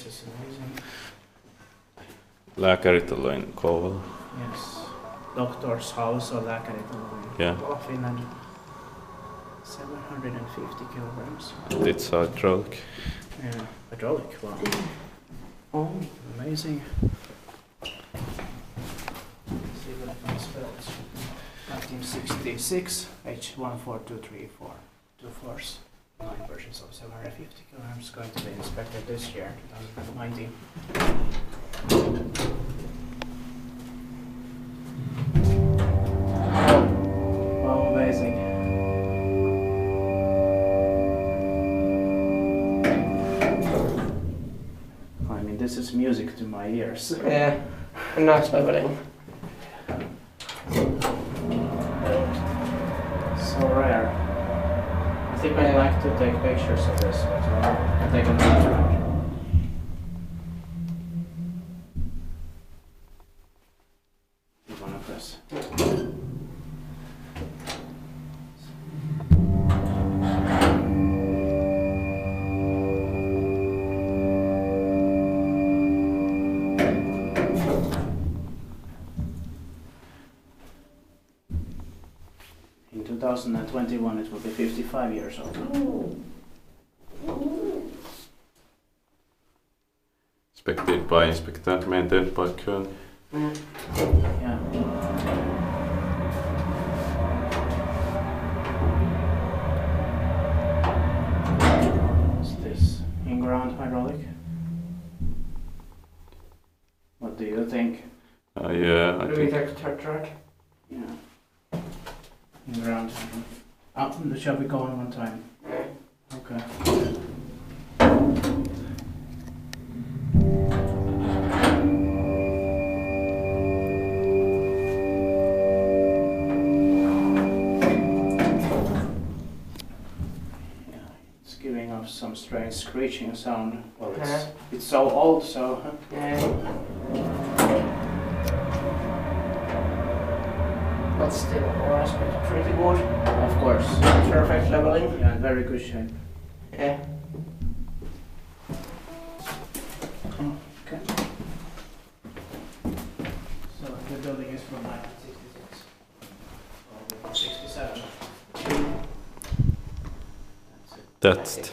This is amazing. Lääkäritalo in Kouvola. Yes. Doctor's house or Lääkäritalo in Kouvola, Finland. 750 kilograms. And it's hydraulic. Yeah, hydraulic. Wow. Oh, amazing. Let's see what I can spell. 1966 H14234. 2 floors. 9 versions of 750 kilograms going to be inspected this year, 2019. Wow, amazing. I mean, this is music to my ears. Yeah, nice leveling. So rare. I think I'd like to take pictures of this, but I'll take another round. You wanna press? In 2021 it will be 55 years old. Inspected by inspector, maintained by Kone. Yeah. What's this? Inground hydraulic? What do you think? Yeah, I think. Track. Yeah. Inground. Shall we go on one time? Okay. Giving off some strange screeching sound. Well, it's so old, so. But still, more aspect pretty good. Of course. Perfect leveling. Yeah, in very good shape. Yeah. Okay. So the building is from 1966. Or 67. That's